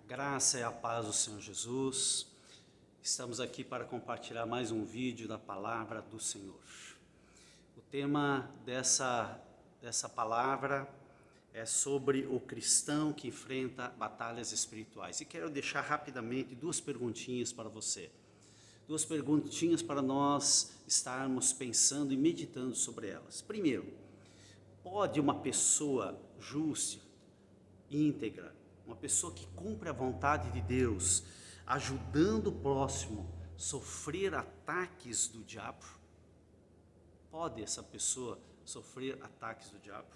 Graça e a paz do Senhor Jesus. Estamos aqui para compartilhar mais um vídeo da palavra do Senhor. O tema dessa palavra é sobre o cristão que enfrenta batalhas espirituais. E quero deixar rapidamente duas perguntinhas para você. Duas perguntinhas para nós estarmos pensando e meditando sobre elas. Primeiro, pode uma pessoa justa, íntegra, uma pessoa que cumpre a vontade de Deus, ajudando o próximo, sofrer ataques do diabo? Pode essa pessoa sofrer ataques do diabo?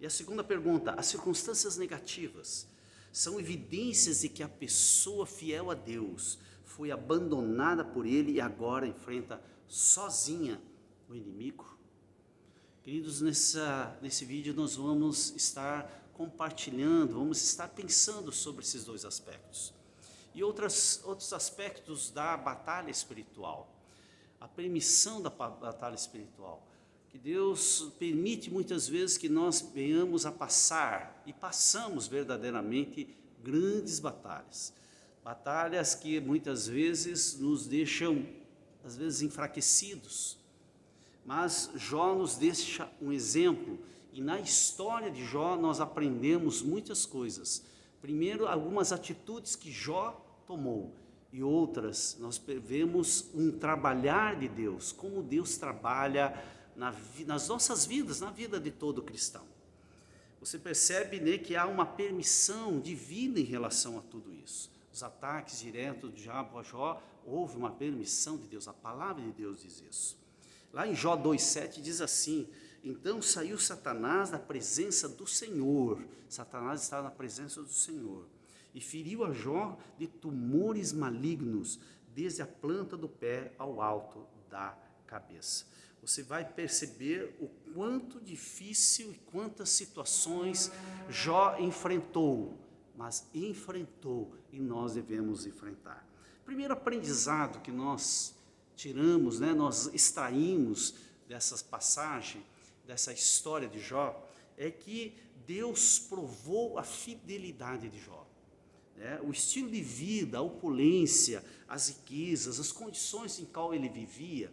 E a segunda pergunta, as circunstâncias negativas são evidências de que a pessoa fiel a Deus foi abandonada por Ele e agora enfrenta sozinha o inimigo? Queridos, nesse vídeo nós vamos estar compartilhando, vamos estar pensando sobre esses dois aspectos. E outros aspectos da batalha espiritual, a permissão da batalha espiritual, que Deus permite muitas vezes que nós venhamos a passar, e passamos verdadeiramente grandes batalhas. Batalhas que muitas vezes nos deixam, às vezes, enfraquecidos. Mas Jó nos deixa um exemplo, e na história de Jó nós aprendemos muitas coisas. Primeiro, algumas atitudes que Jó tomou, e outras nós vemos um trabalhar de Deus, como Deus trabalha nas nossas vidas, na vida de todo cristão. Você percebe, né, que há uma permissão divina em relação a tudo isso. Os ataques diretos do diabo a Jó, houve uma permissão de Deus, a palavra de Deus diz isso. Lá em Jó 2,7 diz assim: então saiu Satanás da presença do Senhor. Satanás estava na presença do Senhor e feriu a Jó de tumores malignos, desde a planta do pé ao alto da cabeça. Você vai perceber o quanto difícil e quantas situações Jó enfrentou, mas enfrentou e nós devemos enfrentar. Primeiro aprendizado que nós tiramos, nós extraímos dessas passagens, dessa história de Jó, é que Deus provou a fidelidade de Jó. O estilo de vida, a opulência, as riquezas, as condições em que ele vivia,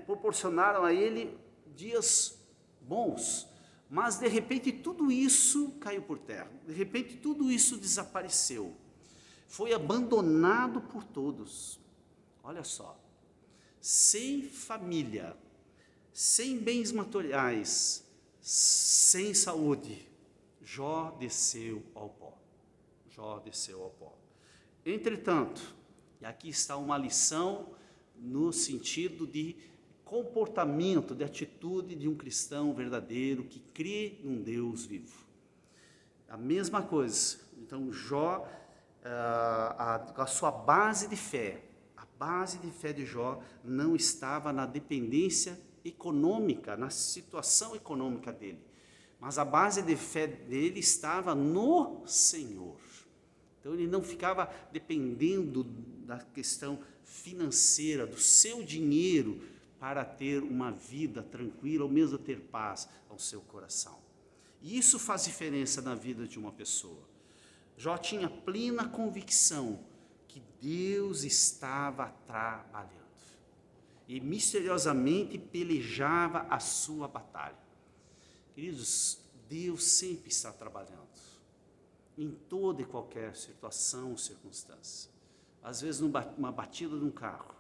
proporcionaram a ele dias bons, mas de repente tudo isso caiu por terra, de repente tudo isso desapareceu, foi abandonado por todos. Olha só, sem família, sem bens materiais, sem saúde, Jó desceu ao pó. Jó desceu ao pó. Entretanto, e aqui está uma lição no sentido de comportamento, de atitude de um cristão verdadeiro que crê num Deus vivo. A mesma coisa. Então, Jó, a sua base de fé, a base de fé de Jó não estava na dependência econômica, na situação econômica dele, mas a base de fé dele estava no Senhor. Então ele não ficava dependendo da questão financeira, do seu dinheiro, para ter uma vida tranquila, ou mesmo ter paz ao seu coração. E isso faz diferença na vida de uma pessoa. Jó tinha plena convicção que Deus estava trabalhando e misteriosamente pelejava a sua batalha. Queridos, Deus sempre está trabalhando, em toda e qualquer situação ou circunstância. Às vezes numa batida de um carro,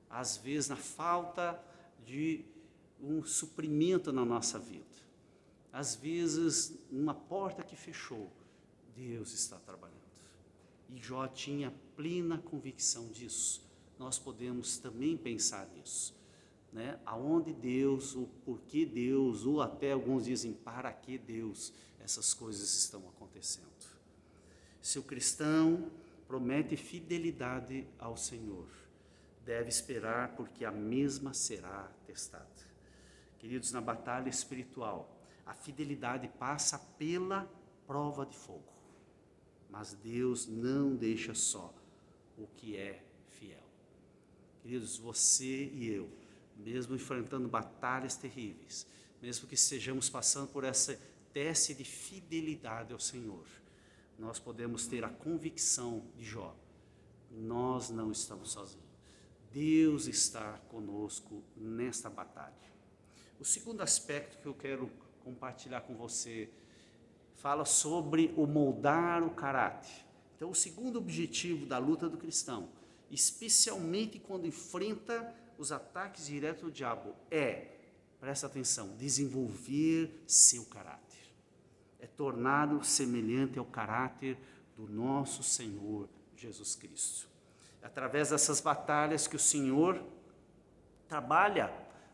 às vezes na falta de um suprimento na nossa vida, às vezes numa porta que fechou, Deus está trabalhando. E Jó tinha plena convicção disso. Nós podemos também pensar nisso, aonde Deus, o porquê Deus, ou até alguns dizem para que Deus, essas coisas estão acontecendo. Se o cristão promete fidelidade ao Senhor, deve esperar, porque a mesma será testada. Queridos, na batalha espiritual, a fidelidade passa pela prova de fogo, mas Deus não deixa só o que é fiel. Queridos, você e eu, mesmo enfrentando batalhas terríveis, mesmo que estejamos passando por essa teste de fidelidade ao Senhor, nós podemos ter a convicção de Jó: nós não estamos sozinhos. Deus está conosco nesta batalha. O segundo aspecto que eu quero compartilhar com você fala sobre o moldar o caráter. Então, o segundo objetivo da luta do cristão, especialmente quando enfrenta os ataques diretos do diabo, presta atenção, desenvolver seu caráter. É torná-lo semelhante ao caráter do nosso Senhor Jesus Cristo. É através dessas batalhas que o Senhor trabalha,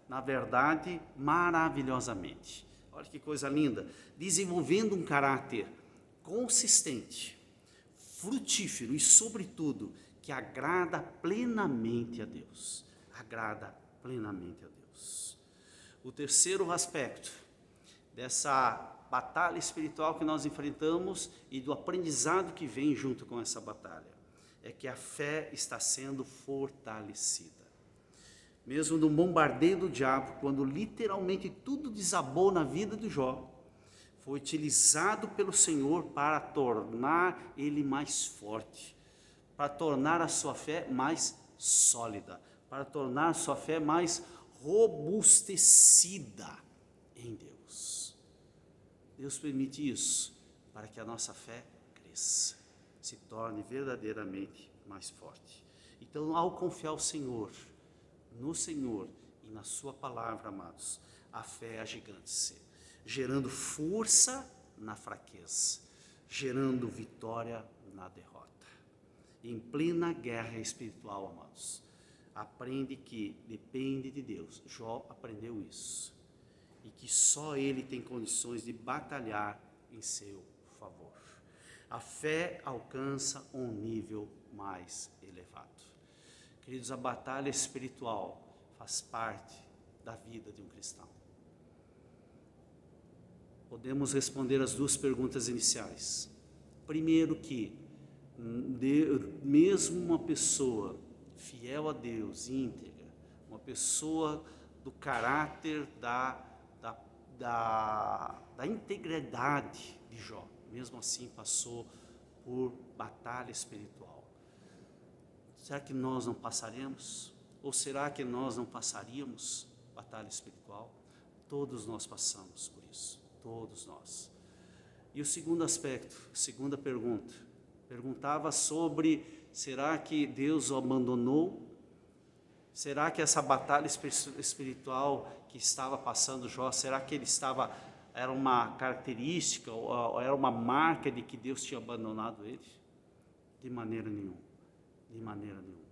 na verdade, maravilhosamente. Olha que coisa linda, desenvolvendo um caráter consistente, frutífero e, sobretudo, que agrada plenamente a Deus. Agrada plenamente a Deus. O terceiro aspecto dessa batalha espiritual que nós enfrentamos e do aprendizado que vem junto com essa batalha é que a fé está sendo fortalecida. Mesmo no bombardeio do diabo, quando literalmente tudo desabou na vida de Jó, foi utilizado pelo Senhor para tornar ele mais forte, para tornar a sua fé mais sólida, para tornar a sua fé mais robustecida em Deus. Deus permite isso para que a nossa fé cresça, se torne verdadeiramente mais forte. Então, ao confiar no Senhor e na sua palavra, amados, a fé agiganta-se, gerando força na fraqueza, gerando vitória na derrota. Em plena guerra espiritual, amados, aprende que depende de Deus. Jó aprendeu isso. E que só ele tem condições de batalhar em seu favor. A fé alcança um nível mais elevado. Queridos, a batalha espiritual faz parte da vida de um cristão. Podemos responder as duas perguntas iniciais. Primeiro que, mesmo uma pessoa fiel a Deus, íntegra, uma pessoa do caráter da integridade de Jó, mesmo assim passou por batalha espiritual. Será que nós não passaremos? Ou será que nós não passaríamos batalha espiritual? Todos nós passamos por isso, todos nós. E o segundo aspecto, segunda pergunta, perguntava sobre: será que Deus o abandonou? Será que essa batalha espiritual que estava passando Jó, será que era uma característica, ou era uma marca de que Deus tinha abandonado ele? De maneira nenhuma, de maneira nenhuma.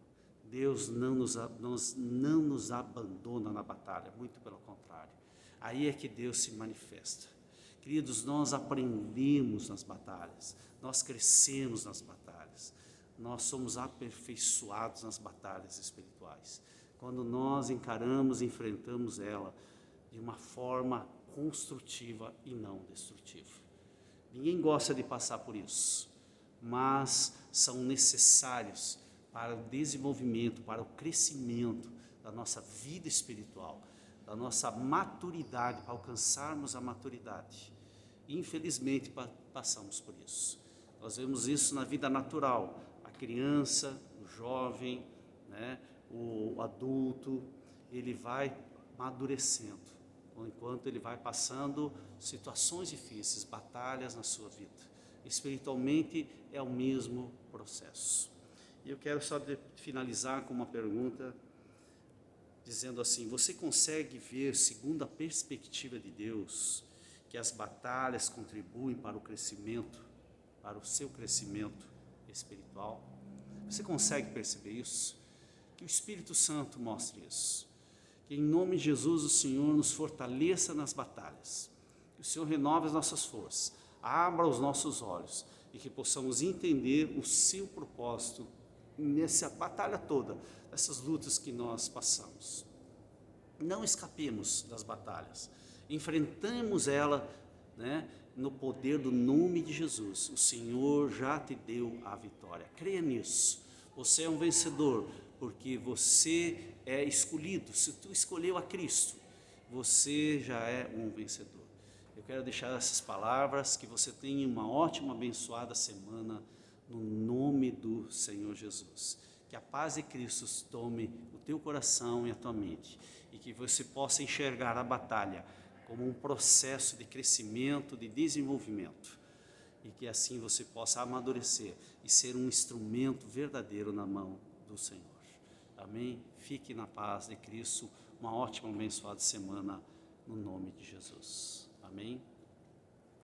Deus não nos abandona na batalha, muito pelo contrário. Aí é que Deus se manifesta. Queridos, nós aprendemos nas batalhas, nós crescemos nas batalhas, nós somos aperfeiçoados nas batalhas espirituais, quando nós encaramos e enfrentamos ela de uma forma construtiva e não destrutiva. Ninguém gosta de passar por isso, mas são necessários para o desenvolvimento, para o crescimento da nossa vida espiritual, da nossa maturidade, para alcançarmos a maturidade. Infelizmente, passamos por isso. Nós vemos isso na vida natural, a criança, o jovem, o adulto, ele vai amadurecendo, enquanto ele vai passando situações difíceis, batalhas na sua vida. Espiritualmente é o mesmo processo. E eu quero só finalizar com uma pergunta, dizendo assim: você consegue ver, segundo a perspectiva de Deus, que as batalhas contribuem para o crescimento, para o seu crescimento espiritual? Você consegue perceber isso? Que o Espírito Santo mostre isso. Que em nome de Jesus o Senhor nos fortaleça nas batalhas. Que o Senhor renove as nossas forças, abra os nossos olhos e que possamos entender o seu propósito nessa batalha toda, nessas lutas que nós passamos. Não escapemos das batalhas, enfrentamos ela, no poder do nome de Jesus. O Senhor já te deu a vitória, creia nisso. Você é um vencedor, porque você é escolhido. Se tu escolheu a Cristo, você já é um vencedor. Eu quero deixar essas palavras, que você tenha uma ótima, abençoada semana, no nome do Senhor Jesus. Que a paz de Cristo tome o teu coração e a tua mente, e que você possa enxergar a batalha como um processo de crescimento, de desenvolvimento, e que assim você possa amadurecer e ser um instrumento verdadeiro na mão do Senhor. Amém? Fique na paz de Cristo, uma ótima, abençoada semana, no nome de Jesus. Amém?